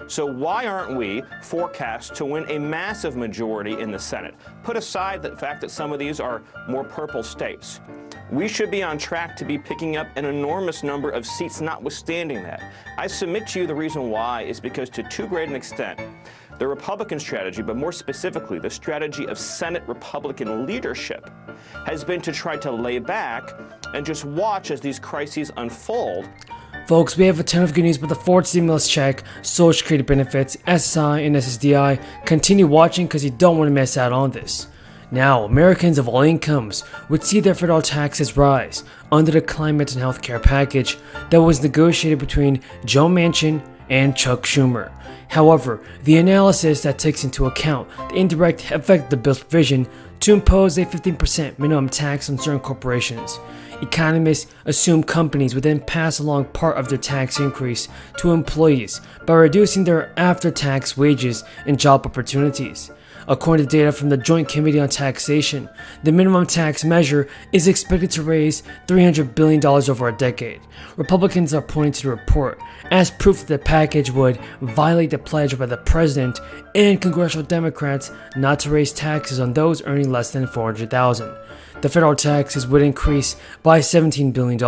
So why aren't we forecast to win a massive majority in the Senate? Put aside the fact that some of these are more purple states. We should be on track to be picking up an enormous number of seats notwithstanding that. I submit to you the reason why is because to too great an extent, the Republican strategy, but more specifically the strategy of Senate Republican leadership, has been to try to lay back and just watch as these crises unfold. Folks, we have a ton of good news about the fourth stimulus check, Social Security benefits, SSI, and SSDI. Continue watching because you don't want to miss out on this. Now, Americans of all incomes would see their federal taxes rise under the climate and healthcare package that was negotiated between Joe Manchin and Chuck Schumer. However, the analysis that takes into account the indirect effect of the bill's provision to impose a 15% minimum tax on certain corporations. Economists assume companies would then pass along part of their tax increase to employees by reducing their after-tax wages and job opportunities. According to data from the Joint Committee on Taxation, the minimum tax measure is expected to raise $300 billion over a decade. Republicans are pointing to the report as proof that the package would violate the pledge by the president and congressional Democrats not to raise taxes on those earning less than $400,000. The federal taxes would increase by $17 billion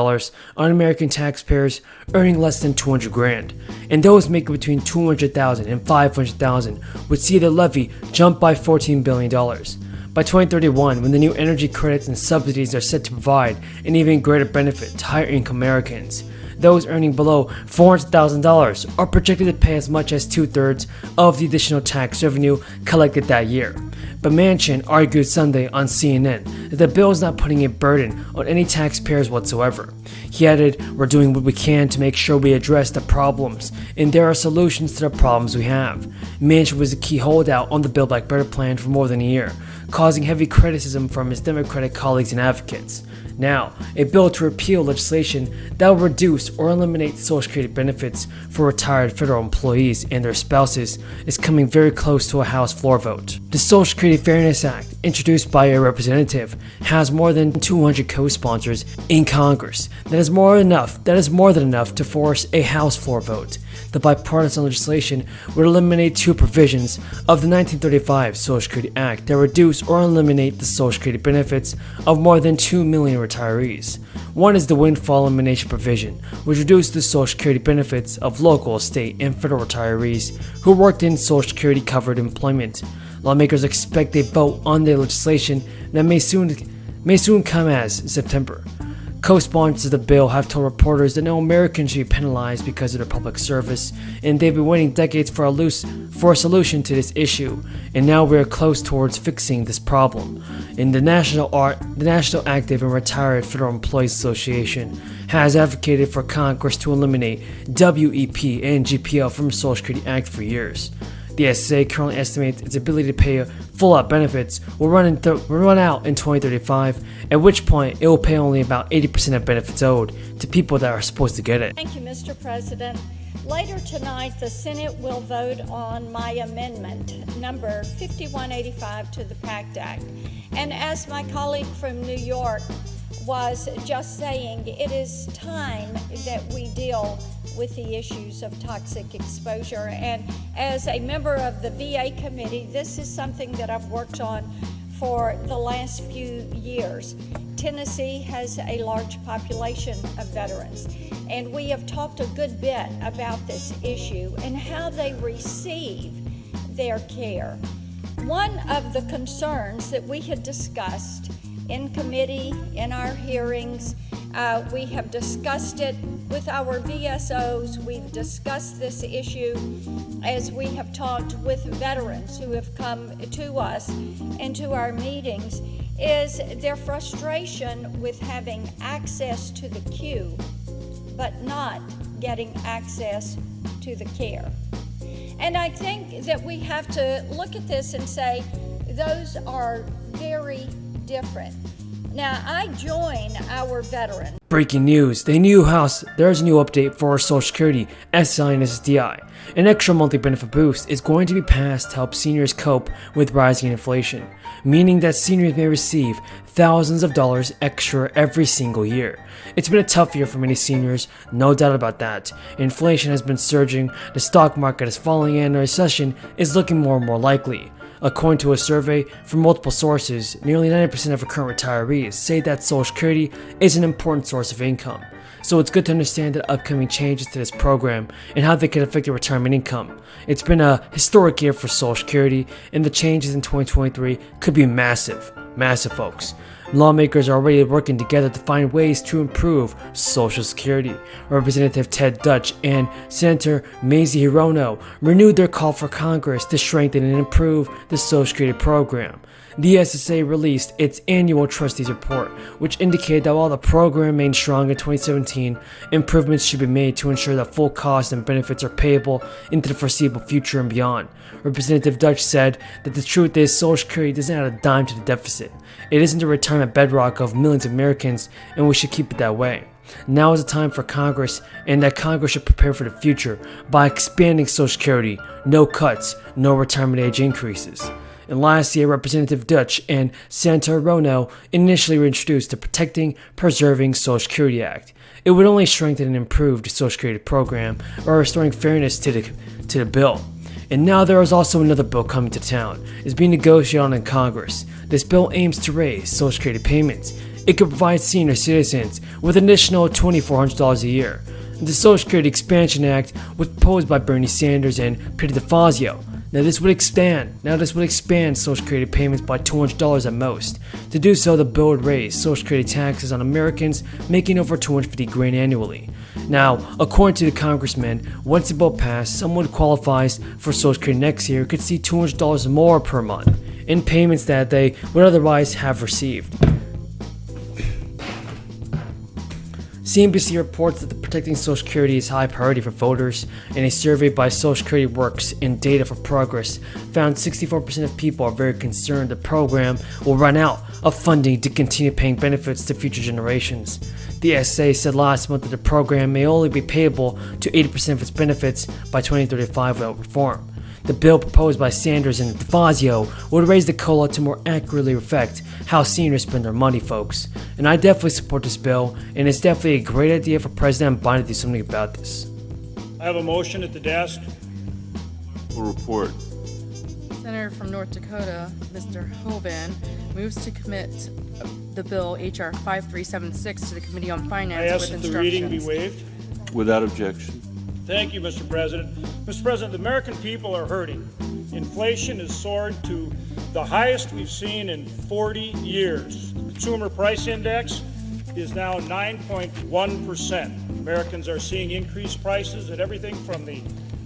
on American taxpayers earning less than $200,000, and those making between $200,000 and $500,000 would see their levy jump by $14 billion. By 2031, when the new energy credits and subsidies are set to provide an even greater benefit to higher income Americans, those earning below $400,000 are projected to pay as much as 2/3 of the additional tax revenue collected that year. But Manchin argued Sunday on CNN that the bill is not putting a burden on any taxpayers whatsoever. He added, "We're doing what we can to make sure we address the problems, and there are solutions to the problems we have." Manchin was a key holdout on the Build Back Better plan for more than a year, causing heavy criticism from his Democratic colleagues and advocates. Now, a bill to repeal legislation that will reduce or eliminate Social Security benefits for retired federal employees and their spouses is coming very close to a House floor vote. The Social Security Fairness Act, introduced by a representative, has more than 200 co-sponsors in Congress. That is more than enough to force a House floor vote. The bipartisan legislation would eliminate two provisions of the 1935 Social Security Act that reduce or eliminate the Social Security benefits of more than 2 million retirees. One is the windfall elimination provision, which reduced the Social Security benefits of local, state, and federal retirees who worked in Social Security covered employment. Lawmakers expect a vote on the legislation that may soon come as September. Co-sponsors of the bill have told reporters that no American should be penalized because of their public service, and they've been waiting decades for a solution to this issue, and now we are close towards fixing this problem. And the National Active and Retired Federal Employees Association has advocated for Congress to eliminate WEP and GPO from the Social Security Act for years. The SSA currently estimates its ability to pay full-out benefits will run out in 2035, at which point it will pay only about 80% of benefits owed to people that are supposed to get it. Thank you, Mr. President. Later tonight, the Senate will vote on my amendment, number 5185 to the PACT Act. And as my colleague from New York was just saying, it is time that we deal with the issues of toxic exposure. And as a member of the VA committee, this is something that I've worked on for the last few years. Tennessee has a large population of veterans, and we have talked a good bit about this issue and how they receive their care. One of the concerns that we had discussed in committee, in our hearings, we have discussed it with our VSOs. We've discussed this issue as we have talked with veterans who have come to us and to our meetings, is their frustration with having access to the queue, but not getting access to the care. And I think that we have to look at this and say those are very different. Now, I join our veterans. Breaking news, there's a new update for Social Security, SSI and SSDI. An extra monthly benefit boost is going to be passed to help seniors cope with rising inflation, meaning that seniors may receive thousands of dollars extra every single year. It's been a tough year for many seniors, no doubt about that. Inflation has been surging, the stock market is falling, and a recession is looking more and more likely. According to a survey from multiple sources, nearly 90% of current retirees say that Social Security is an important source of income. So it's good to understand the upcoming changes to this program and how they can affect your retirement income. It's been a historic year for Social Security, and the changes in 2023 could be massive. Massive, folks. Lawmakers are already working together to find ways to improve Social Security. Representative Ted Dutch and Senator Mazie Hirono renewed their call for Congress to strengthen and improve the Social Security program. The SSA released its annual trustees report, which indicated that while the program remained strong in 2017, improvements should be made to ensure that full costs and benefits are payable into the foreseeable future and beyond. Representative Dutch said that the truth is Social Security doesn't add a dime to the deficit. It isn't the retirement bedrock of millions of Americans, and we should keep it that way. Now is the time for Congress, and that Congress should prepare for the future by expanding Social Security, no cuts, no retirement age increases. And last year, Representative Dutch and Senator Hirono initially were introduced the Protecting Preserving Social Security Act. It would only strengthen and improve the Social Security program by restoring fairness to the bill. And now there is also another bill coming to town. It's being negotiated on in Congress. This bill aims to raise Social Security payments. It could provide senior citizens with an additional $2,400 a year. The Social Security Expansion Act was proposed by Bernie Sanders and Peter DeFazio. Now this would expand Social Security payments by $200 at most. To do so, the bill would raise Social Security taxes on Americans making over $250,000 annually. Now, according to the congressman, once the bill passed, someone who qualifies for Social Security next year could see $200 more per month in payments that they would otherwise have received. CNBC reports that the protecting Social Security is high priority for voters, and a survey by Social Security Works and Data for Progress found 64% of people are very concerned the program will run out of funding to continue paying benefits to future generations. The SSA said last month that the program may only be payable to 80% of its benefits by 2035 without reform. The bill proposed by Sanders and DeFazio would raise the COLA to more accurately reflect how seniors spend their money, folks. And I definitely support this bill, and it's definitely a great idea for President Biden to do something about this. I have a motion at the desk. Full report. Senator from North Dakota, Mr. Hoeven, moves to commit the bill H.R. 5376 to the Committee on Finance I ask with that the reading be instructions. waived. Without objection. Thank you, Mr. President. Mr. President, the American people are hurting. Inflation has soared to the highest we've seen in 40 years. The Consumer Price Index is now 9.1%. Americans are seeing increased prices at everything from the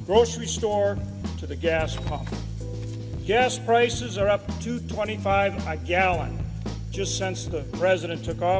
grocery store to the gas pump. Gas prices are up $2.25 a gallon just since the president took office.